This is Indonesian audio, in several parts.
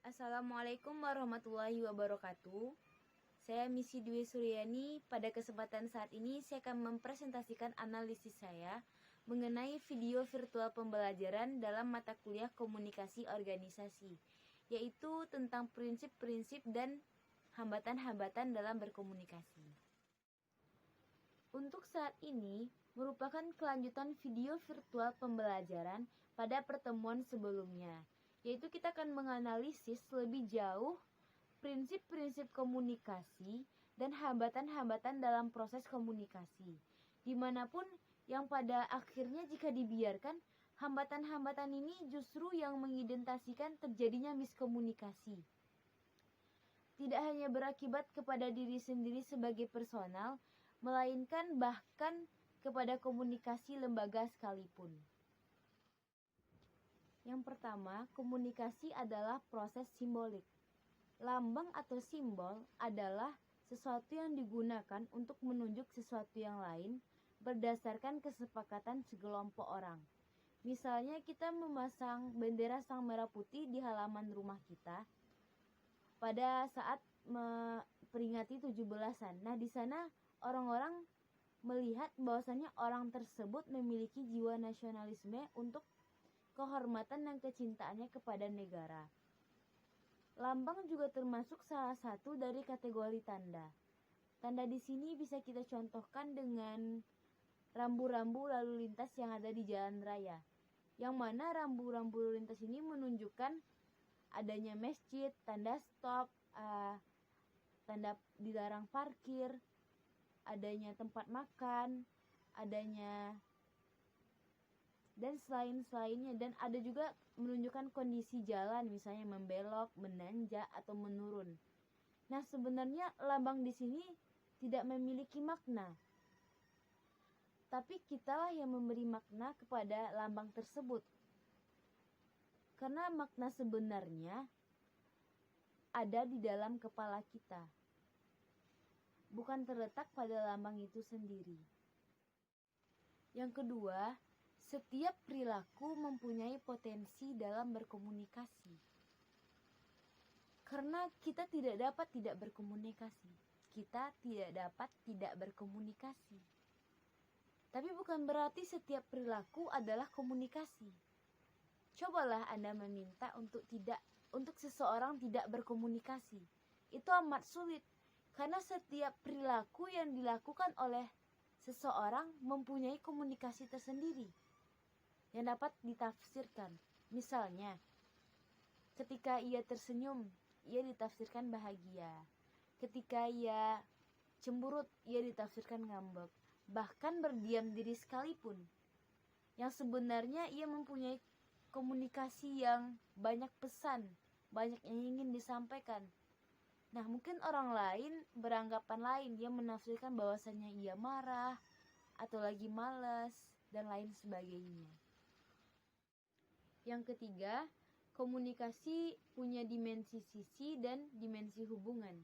Assalamualaikum warahmatullahi wabarakatuh. Saya Misi Dwi Suryani. Pada kesempatan saat ini saya akan mempresentasikan analisis saya mengenai video virtual pembelajaran dalam mata kuliah komunikasi organisasi, yaitu tentang prinsip-prinsip dan hambatan-hambatan dalam berkomunikasi. Untuk saat ini merupakan kelanjutan video virtual pembelajaran pada pertemuan sebelumnya, yaitu kita akan menganalisis lebih jauh prinsip-prinsip komunikasi dan hambatan-hambatan dalam proses komunikasi, dimanapun yang pada akhirnya jika dibiarkan, hambatan-hambatan ini justru yang mengidentikan terjadinya miskomunikasi. Tidak hanya berakibat kepada diri sendiri sebagai personal, melainkan bahkan kepada komunikasi lembaga sekalipun. Yang pertama, komunikasi adalah proses simbolik. Lambang atau simbol adalah sesuatu yang digunakan untuk menunjuk sesuatu yang lain berdasarkan kesepakatan sekelompok orang. Misalnya kita memasang bendera sang merah putih di halaman rumah kita pada saat memperingati 17-an. Nah, di sana orang-orang melihat bahwasanya orang tersebut memiliki jiwa nasionalisme untuk kehormatan dan kecintaannya kepada negara. Lambang juga termasuk salah satu dari kategori tanda. Tanda di sini bisa kita contohkan dengan rambu-rambu lalu lintas yang ada di jalan raya, yang mana rambu-rambu lalu lintas ini menunjukkan adanya masjid, tanda stop, tanda dilarang parkir, adanya tempat makan, adanya dan selain-selainnya, dan ada juga menunjukkan kondisi jalan, misalnya membelok, menanjak atau menurun. Nah, sebenarnya lambang di sini tidak memiliki makna, tapi kitalah yang memberi makna kepada lambang tersebut. Karena makna sebenarnya ada di dalam kepala kita, bukan terletak pada lambang itu sendiri. Yang kedua, setiap perilaku mempunyai potensi dalam berkomunikasi. Karena kita tidak dapat tidak berkomunikasi. Kita tidak dapat tidak berkomunikasi. Tapi bukan berarti setiap perilaku adalah komunikasi. Cobalah Anda meminta untuk seseorang tidak berkomunikasi. Itu amat sulit. Karena setiap perilaku yang dilakukan oleh seseorang mempunyai komunikasi tersendiri yang dapat ditafsirkan. Misalnya, ketika ia tersenyum, ia ditafsirkan bahagia. Ketika ia cemberut, ia ditafsirkan ngambek. Bahkan berdiam diri sekalipun, yang sebenarnya ia mempunyai komunikasi yang banyak pesan, banyak yang ingin disampaikan. Nah, mungkin orang lain beranggapan lain, dia menafsirkan bahwasannya ia marah atau lagi malas dan lain sebagainya. Yang ketiga, komunikasi punya dimensi sisi dan dimensi hubungan.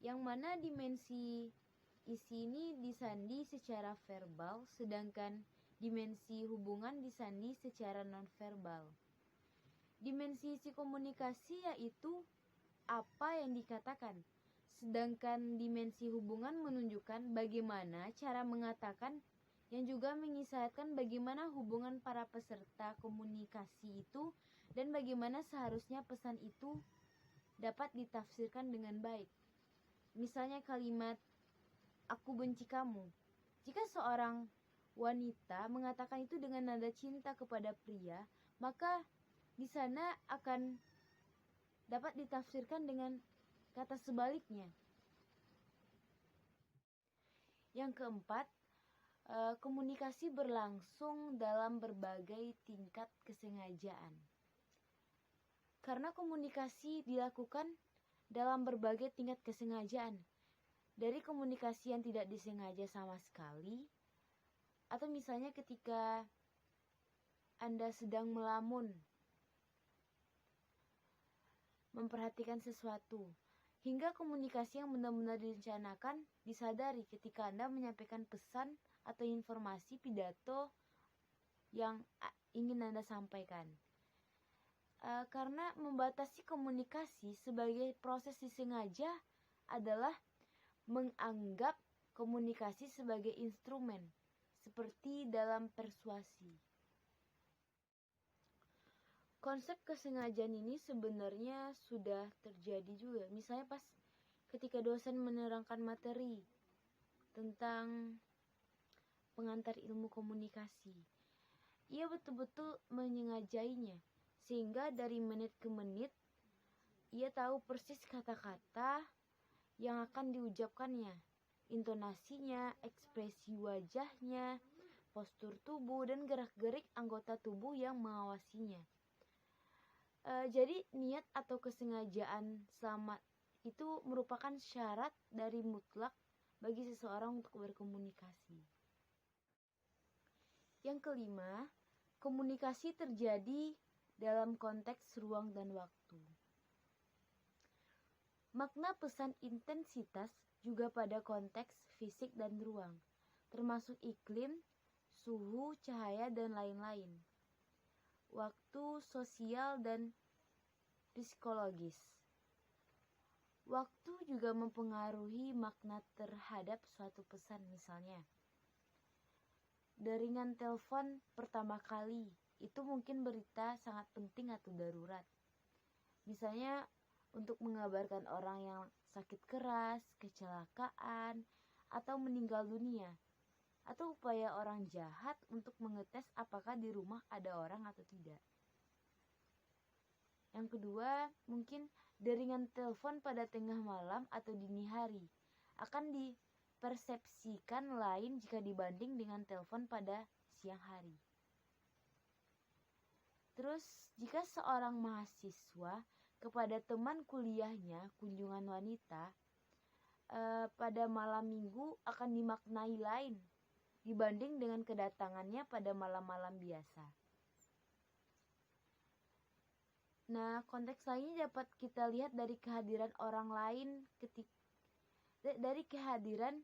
Yang mana dimensi isi ini disandi secara verbal, sedangkan dimensi hubungan disandi secara nonverbal. Dimensi isi komunikasi yaitu apa yang dikatakan, sedangkan dimensi hubungan menunjukkan bagaimana cara mengatakan, yang juga mengisahkan bagaimana hubungan para peserta komunikasi itu dan bagaimana seharusnya pesan itu dapat ditafsirkan dengan baik. Misalnya kalimat "aku benci kamu". Jika seorang wanita mengatakan itu dengan nada cinta kepada pria, maka di sana akan dapat ditafsirkan dengan kata sebaliknya. Yang keempat, komunikasi berlangsung dalam berbagai tingkat kesengajaan. Karena komunikasi dilakukan dalam berbagai tingkat kesengajaan, dari komunikasi yang tidak disengaja sama sekali, atau misalnya ketika Anda sedang melamun, memperhatikan sesuatu, hingga komunikasi yang benar-benar direncanakan disadari ketika Anda menyampaikan pesan atau informasi pidato yang ingin Anda sampaikan. Karena membatasi komunikasi sebagai proses disengaja adalah menganggap komunikasi sebagai instrumen, seperti dalam persuasi. Konsep kesengajaan ini sebenarnya sudah terjadi juga. Misalnya pas ketika dosen menerangkan materi tentang pengantar ilmu komunikasi, ia betul-betul menyengajainya, sehingga dari menit ke menit ia tahu persis kata-kata yang akan diucapkannya, intonasinya, ekspresi wajahnya, postur tubuh, dan gerak-gerik anggota tubuh yang mengawasinya. Jadi niat atau kesengajaan selama itu merupakan syarat dari mutlak bagi seseorang untuk berkomunikasi. Yang kelima, komunikasi terjadi dalam konteks ruang dan waktu. Makna pesan intensitas juga pada konteks fisik dan ruang, termasuk iklim, suhu, cahaya, dan lain-lain. Waktu, sosial, dan psikologis. Waktu juga mempengaruhi makna terhadap suatu pesan. Misalnya, jaringan telepon pertama kali itu mungkin berita sangat penting atau darurat. Misalnya untuk mengabarkan orang yang sakit keras, kecelakaan, atau meninggal dunia, atau upaya orang jahat untuk mengetes apakah di rumah ada orang atau tidak. Yang kedua, mungkin jaringan telepon pada tengah malam atau dini hari akan dipersepsikan lain jika dibanding dengan telepon pada siang hari. Terus, jika seorang mahasiswa kepada teman kuliahnya kunjungan wanita pada malam minggu akan dimaknai lain dibanding dengan kedatangannya pada malam-malam biasa. Nah, konteks lainnya dapat kita lihat dari kehadiran orang lain dari kehadiran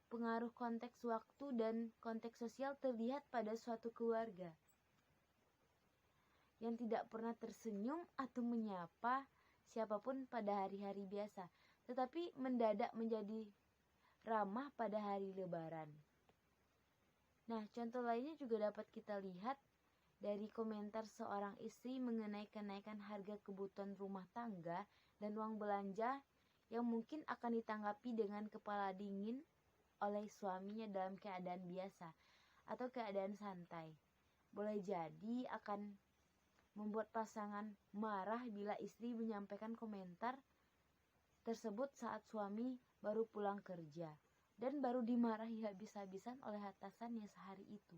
pengaruh konteks waktu dan konteks sosial terlihat pada suatu keluarga yang tidak pernah tersenyum atau menyapa siapapun pada hari-hari biasa, tetapi mendadak menjadi ramah pada hari Lebaran. Nah, contoh lainnya juga dapat kita lihat dari komentar seorang istri mengenai kenaikan harga kebutuhan rumah tangga dan uang belanja yang mungkin akan ditanggapi dengan kepala dingin oleh suaminya dalam keadaan biasa atau keadaan santai. Boleh jadi akan membuat pasangan marah bila istri menyampaikan komentar tersebut saat suami baru pulang kerja dan baru dimarahi habis-habisan oleh atasannya sehari itu.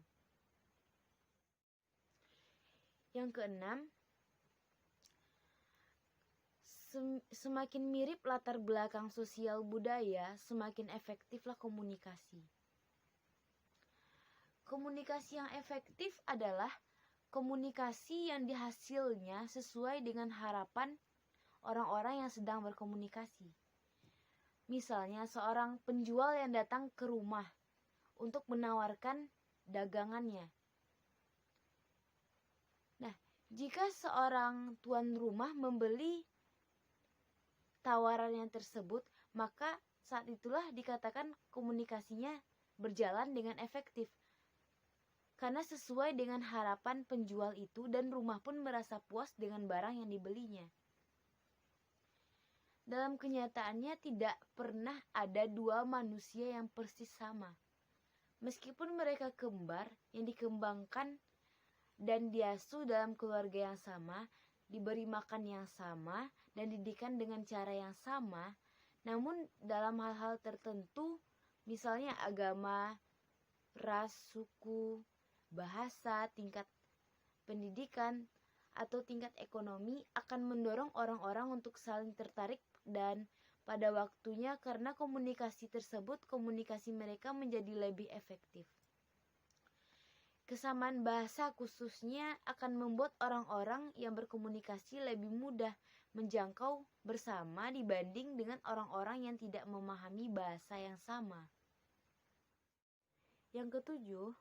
Yang keenam, semakin mirip latar belakang sosial budaya, semakin efektiflah komunikasi. Komunikasi yang efektif adalah komunikasi yang dihasilnya sesuai dengan harapan orang-orang yang sedang berkomunikasi. Misalnya seorang penjual yang datang ke rumah untuk menawarkan dagangannya. Nah, jika seorang tuan rumah membeli tawaran yang tersebut, maka saat itulah dikatakan komunikasinya berjalan dengan efektif. Karena sesuai dengan harapan penjual itu dan rumah pun merasa puas dengan barang yang dibelinya. Dalam kenyataannya tidak pernah ada dua manusia yang persis sama. Meskipun mereka kembar yang dikembangkan dan diasuh dalam keluarga yang sama, diberi makan yang sama, dan didikan dengan cara yang sama, namun dalam hal-hal tertentu, misalnya agama, ras, suku, bahasa, tingkat pendidikan, atau tingkat ekonomi akan mendorong orang-orang untuk saling tertarik dan pada waktunya karena komunikasi tersebut, komunikasi mereka menjadi lebih efektif. Kesamaan bahasa khususnya akan membuat orang-orang yang berkomunikasi lebih mudah menjangkau bersama dibanding dengan orang-orang yang tidak memahami bahasa yang sama. Yang ketujuh,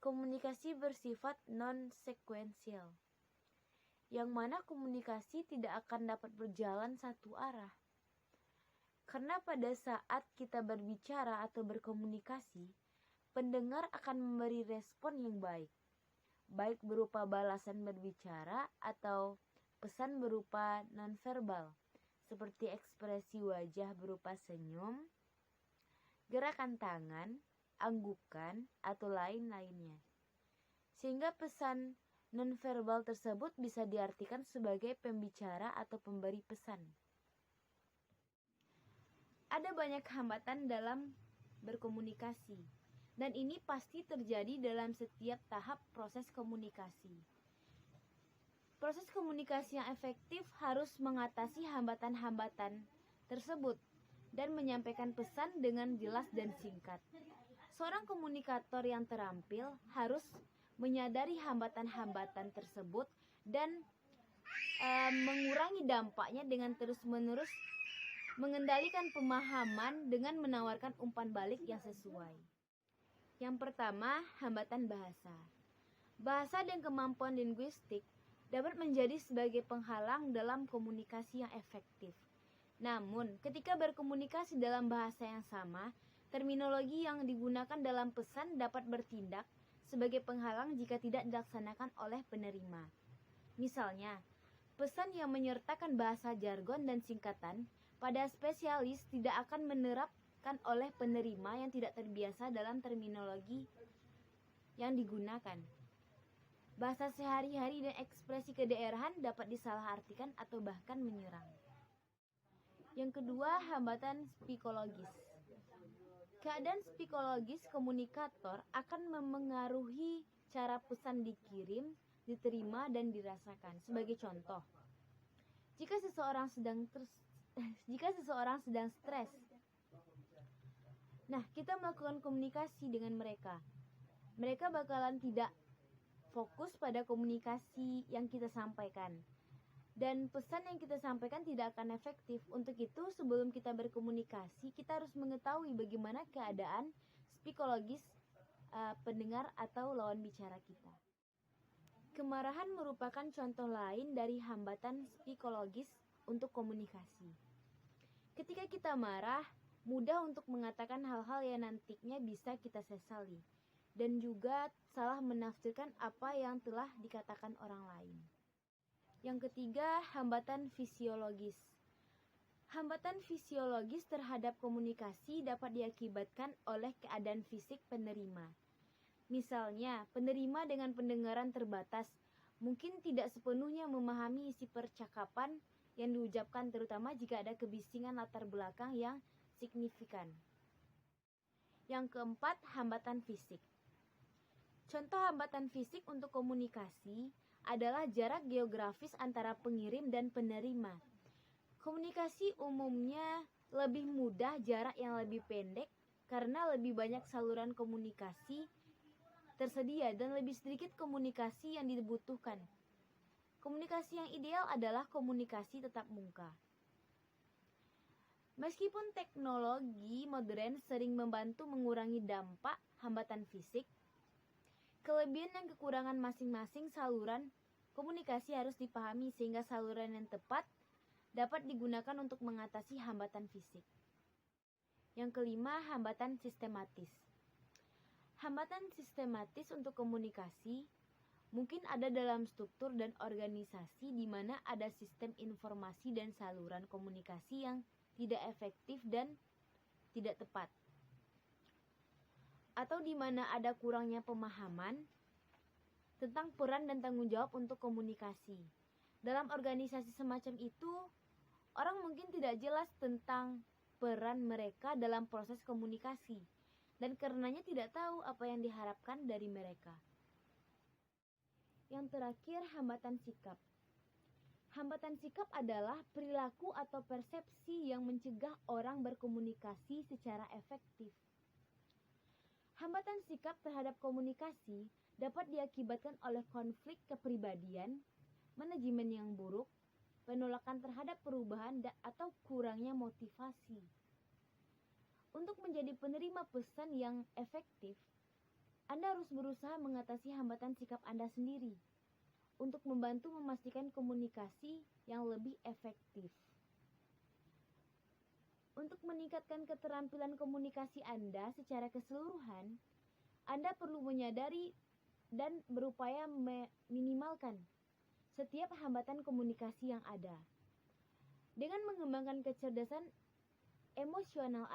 komunikasi bersifat non-sekuensial. yang mana komunikasi tidak akan dapat berjalan satu arah. Karena pada saat kita berbicara atau berkomunikasi, pendengar akan memberi respon yang baik, baik berupa balasan berbicara atau pesan berupa nonverbal, seperti ekspresi wajah berupa senyum, gerakan tangan, anggukan, atau lain-lainnya. Sehingga pesan nonverbal tersebut bisa diartikan sebagai pembicara atau pemberi pesan. Ada banyak hambatan dalam berkomunikasi, dan ini pasti terjadi dalam setiap tahap proses komunikasi. Proses komunikasi yang efektif harus mengatasi hambatan-hambatan tersebut dan menyampaikan pesan dengan jelas dan singkat. Seorang komunikator yang terampil harus menyadari hambatan-hambatan tersebut dan mengurangi dampaknya dengan terus-menerus mengendalikan pemahaman dengan menawarkan umpan balik yang sesuai. Yang pertama, hambatan bahasa. Bahasa dan kemampuan linguistik dapat menjadi sebagai penghalang dalam komunikasi yang efektif. Namun, ketika berkomunikasi dalam bahasa yang sama, terminologi yang digunakan dalam pesan dapat bertindak sebagai penghalang jika tidak dilaksanakan oleh penerima. Misalnya, pesan yang menyertakan bahasa jargon dan singkatan pada spesialis tidak akan menerapkan oleh penerima yang tidak terbiasa dalam terminologi yang digunakan. Bahasa sehari-hari dan ekspresi kedaerahan dapat disalahartikan atau bahkan menyerang. Yang kedua, hambatan psikologis. Keadaan psikologis komunikator akan memengaruhi cara pesan dikirim, diterima, dan dirasakan. Sebagai contoh, jika seseorang sedang stres, nah kita melakukan komunikasi dengan mereka. Mereka bakalan tidak fokus pada komunikasi yang kita sampaikan. Dan pesan yang kita sampaikan tidak akan efektif. Untuk itu, sebelum kita berkomunikasi, kita harus mengetahui bagaimana keadaan psikologis pendengar atau lawan bicara kita. Kemarahan merupakan contoh lain dari hambatan psikologis untuk komunikasi. Ketika kita marah, mudah untuk mengatakan hal-hal yang nantinya bisa kita sesali, dan juga salah menafsirkan apa yang telah dikatakan orang lain. Yang ketiga, hambatan fisiologis. Hambatan fisiologis terhadap komunikasi dapat diakibatkan oleh keadaan fisik penerima. Misalnya, penerima dengan pendengaran terbatas mungkin tidak sepenuhnya memahami isi percakapan yang diucapkan, terutama jika ada kebisingan latar belakang yang signifikan. Yang keempat, hambatan fisik. Contoh hambatan fisik untuk komunikasi adalah jarak geografis antara pengirim dan penerima. Komunikasi umumnya lebih mudah jarak yang lebih pendek karena lebih banyak saluran komunikasi tersedia dan lebih sedikit komunikasi yang dibutuhkan. Komunikasi yang ideal adalah komunikasi tatap muka. Meskipun teknologi modern sering membantu mengurangi dampak hambatan fisik, kelebihan dan kekurangan masing-masing saluran komunikasi harus dipahami sehingga saluran yang tepat dapat digunakan untuk mengatasi hambatan fisik. Yang kelima, hambatan sistematis. Hambatan sistematis untuk komunikasi mungkin ada dalam struktur dan organisasi di mana ada sistem informasi dan saluran komunikasi yang tidak efektif dan tidak tepat. Atau di mana ada kurangnya pemahaman tentang peran dan tanggung jawab untuk komunikasi. Dalam organisasi semacam itu, orang mungkin tidak jelas tentang peran mereka dalam proses komunikasi dan karenanya tidak tahu apa yang diharapkan dari mereka. Yang terakhir, hambatan sikap. Hambatan sikap adalah perilaku atau persepsi yang mencegah orang berkomunikasi secara efektif. Hambatan sikap terhadap komunikasi dapat diakibatkan oleh konflik kepribadian, manajemen yang buruk, penolakan terhadap perubahan atau kurangnya motivasi. Untuk menjadi penerima pesan yang efektif, Anda harus berusaha mengatasi hambatan sikap Anda sendiri. untuk membantu memastikan komunikasi yang lebih efektif. Untuk meningkatkan keterampilan komunikasi Anda secara keseluruhan, Anda perlu menyadari dan berupaya meminimalkan setiap hambatan komunikasi yang ada. Dengan mengembangkan kecerdasan emosional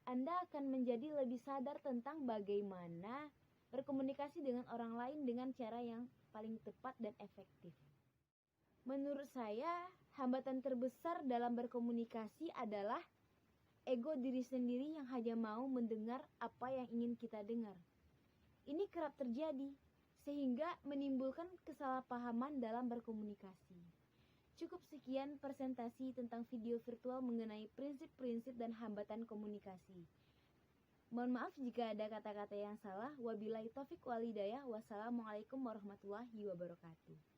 Anda akan menjadi lebih sadar tentang bagaimana berkomunikasi dengan orang lain dengan cara yang paling tepat dan efektif. Menurut saya, hambatan terbesar dalam berkomunikasi adalah ego diri sendiri yang hanya mau mendengar apa yang ingin kita dengar. Ini kerap terjadi, sehingga menimbulkan kesalahpahaman dalam berkomunikasi. Cukup sekian presentasi tentang video virtual mengenai prinsip-prinsip dan hambatan komunikasi. Mohon maaf jika ada kata-kata yang salah. Wabillahi taufik wal hidayah. Wassalamualaikum warahmatullahi wabarakatuh.